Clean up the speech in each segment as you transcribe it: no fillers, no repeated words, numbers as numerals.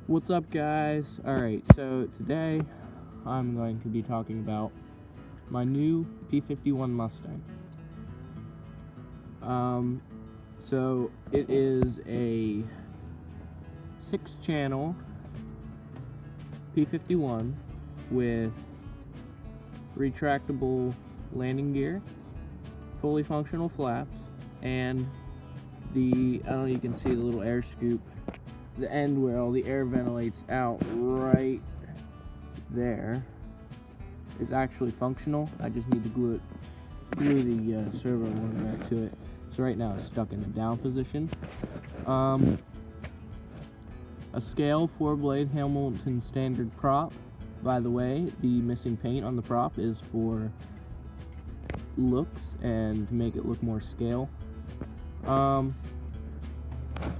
What's up, guys? Alright, so today I'm going to be talking about my new p51 Mustang. So it is a 6-channel p51 with retractable landing gear, fully functional flaps, and I don't know if you can see the little air scoop, the end where all the air ventilates out right there is actually functional. I just need to glue the servo motor back to it. So right now it's stuck in the down position. A scale 4-blade Hamilton standard prop. By the way, the missing paint on the prop is for looks and to make it look more scale.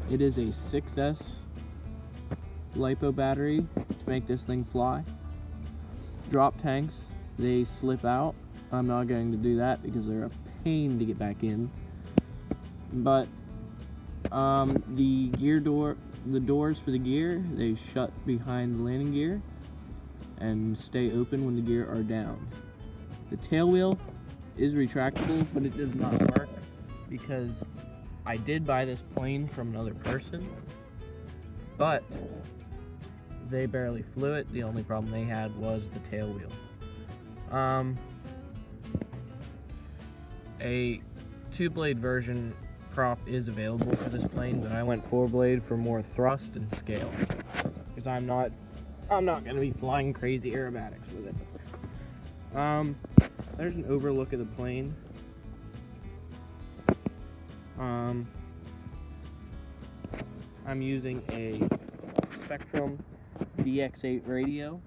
It is a 6S LiPo battery to make this thing fly. Drop tanks, they slip out. I'm not going to do that because they're a pain to get back in. But the doors for the gear, they shut behind the landing gear and stay open when the gear are down. The tail wheel is retractable, but it does not work because I did buy this plane from another person, but they barely flew it. The only problem they had was the tail wheel. A 2-blade version prop is available for this plane, but I went 4-blade for more thrust and scale because I'm not going to be flying crazy aerobatics with it. There's an overlook of the plane. I'm using a Spectrum DX8 radio.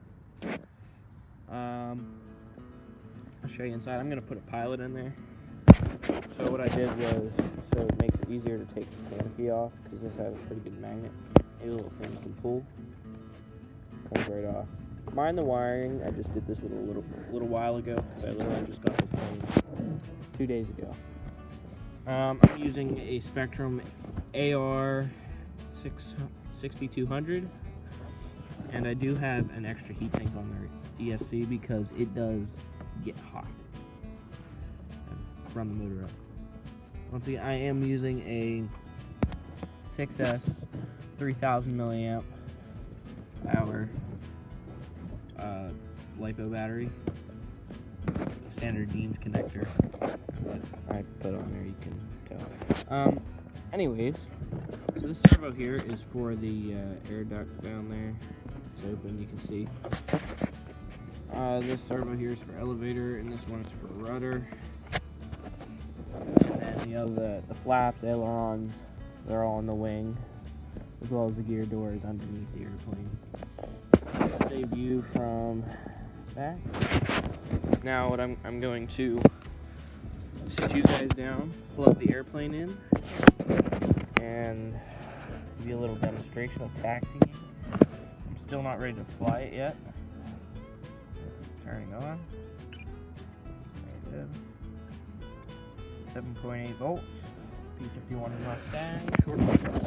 I'll show you inside. I'm going to put a pilot in there. So what I did was, so it makes it easier to take the canopy off, because this has a pretty good magnet. A little thing you can pull. Comes right off. Mind the wiring. I just did this a little while ago, because I literally just got this plane 2 days ago. I'm using a Spectrum AR 6200, and I do have an extra heatsink on their ESC because it does get hot. Run the motor up. Once again, I am using a 6S 3000 milliamp hour LiPo battery, standard Dean's connector. I put on there, you can tell. Anyways, so this servo here is for the air duct down there. It's open, you can see. This servo here is for elevator, and this one is for rudder. And then the flaps, ailerons, they're all on the wing, as well as the gear doors underneath the airplane. This is a view from back. Now what I'm going to sit you guys down, plug the airplane in, and give you a little demonstration of taxiing. I'm still not ready to fly it yet. Turning on. Very good. 7.8 volts. P51 Mustang. Short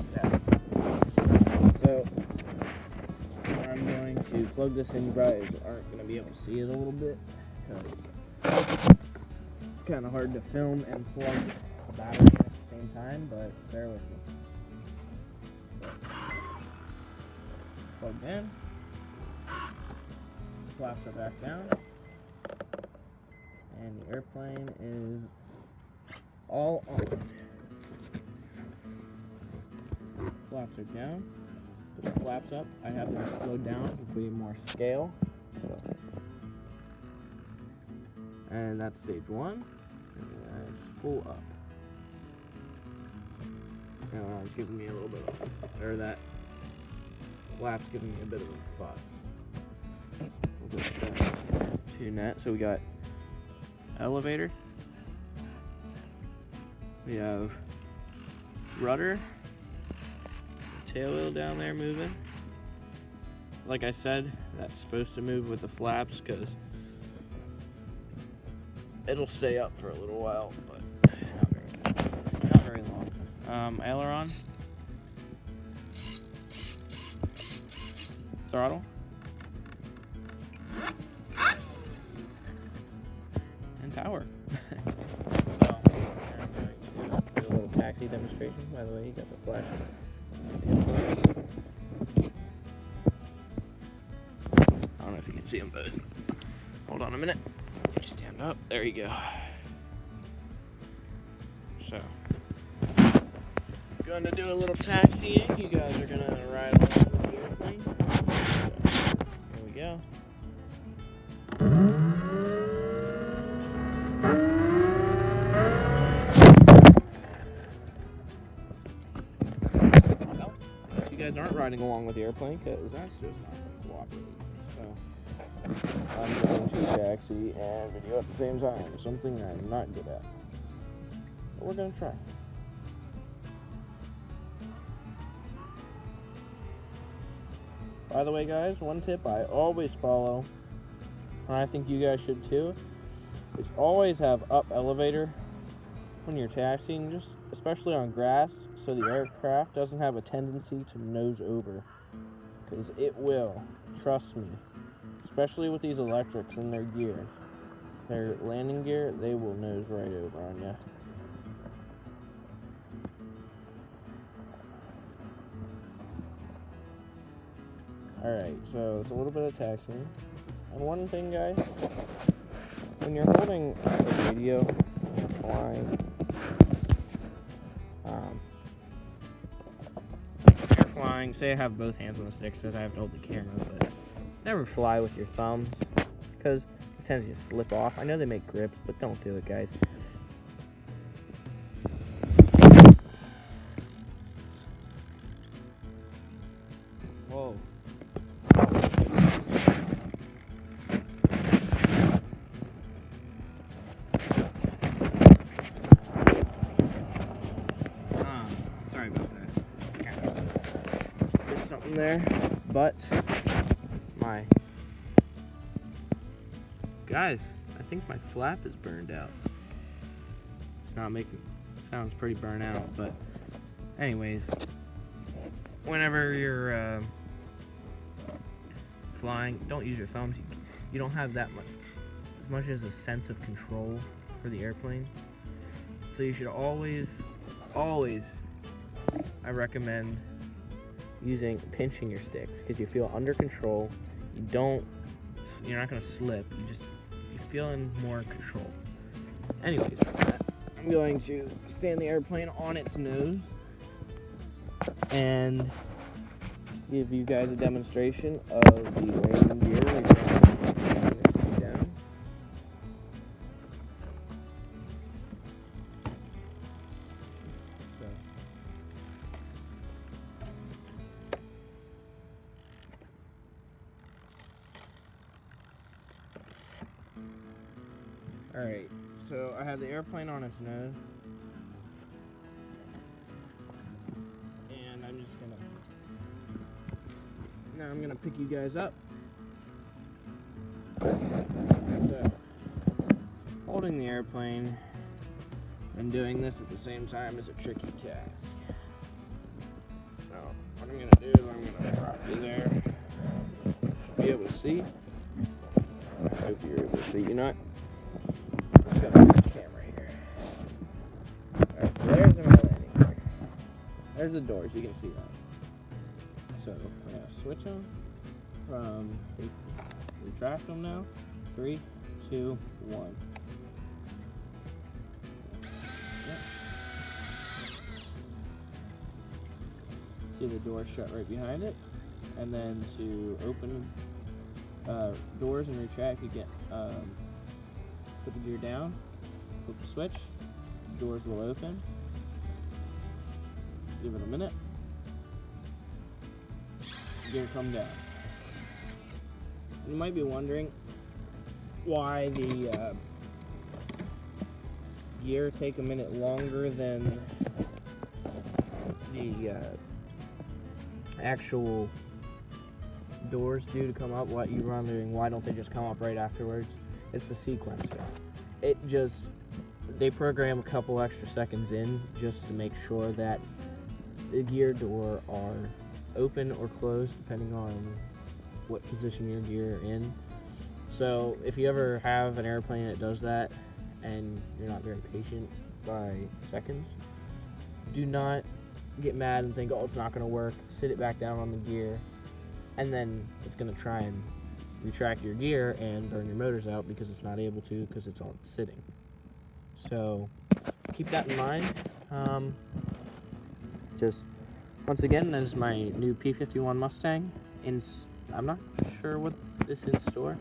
step. So what I'm going to plug this in. You guys aren't going to be able to see it a little bit because it's kind of hard to film and plug the battery at the same time, but bear with me. Plugged in. Flaps are back down. And the airplane is all on. Flaps are down. Put the flaps up. I have them slowed down to be more scale. And that's stage 1. And it's full up. It's giving me a little bit of, that flap's giving me a bit of a fuzz. We'll just tune that. So we got elevator. We have rudder. Tail wheel down there moving. Like I said, that's supposed to move with the flaps because it'll stay up for a little while, but not very long. Aileron. throttle. And power. So, I'm going to do a little taxi demonstration. By the way, you got the flash. I don't know if you can see them both. Hold on a minute. Let me stand up. There you go. So, going to do a little taxiing. You guys are going to ride along with the airplane. So, here we go. Well, I guess you guys aren't riding along with the airplane because that's just not going to cooperate. So, I'm going to taxi and video at the same time. Something I'm not good at. But we're going to try. By the way, guys, one tip I always follow, and I think you guys should too, is always have up elevator when you're taxiing, just especially on grass, so the aircraft doesn't have a tendency to nose over, because it will, trust me, especially with these electrics and their gear, their landing gear, they will nose right over on you. Alright, so it's a little bit of taxiing. And one thing, guys, when you're holding the radio and you're flying, if you're flying, say I have both hands on the stick, so I have to hold the camera, but never fly with your thumbs, because it tends to slip off. I know they make grips, but don't do it, guys. Whoa. Sorry about that. There's something there, but guys, I think my flap is burned out. It's not making, sounds pretty burnt out, but anyways, whenever you're flying, don't use your thumbs. You don't have that much as a sense of control for the airplane. So you should always, I recommend pinching your sticks, because you feel under control. You're not gonna slip. You're feeling more control. Anyways, I'm going to stand the airplane on its nose and give you guys a demonstration of the landing gear. Down. Alright, so I have the airplane on its nose, and I'm gonna pick you guys up. So, holding the airplane and doing this at the same time is a tricky task. So, what I'm gonna do is I'm gonna drop you there. Be able to see. I hope you're able to see. You're not. Let's go to the camera here. Alright, so there's my landing gear. There's the doors, you can see that. So, we're going to switch them from, retract them now. 3, 2, 1. Yep. See the door shut right behind it. And then to open doors and retract, you get put the gear down, flip the switch, doors will open. Give it a minute. Gear come down. You might be wondering why the gear take a minute longer than the actual doors do to come up. What you're wondering, why don't they just come up right afterwards? It's the sequencer. They program a couple extra seconds in just to make sure that the gear door are open or closed depending on what position your gear in. So if you ever have an airplane that does that and you're not very patient by seconds, do not get mad and think, oh, it's not going to work. Sit it back down on the gear, and then it's going to try and retract your gear and burn your motors out because it's not able to because it's on sitting. So keep that in mind. Just once again, this is my new P51 Mustang. I'm not sure what is in store.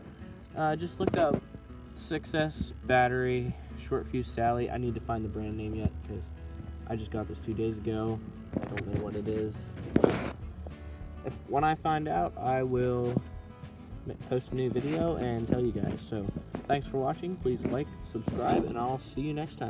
Just look up 6S battery, short fuse Sally. I need to find the brand name yet because I just got this 2 days ago. I don't know what it is. When I find out, I will post a new video and tell you guys. So thanks for watching. Please like, subscribe, and I'll see you next time.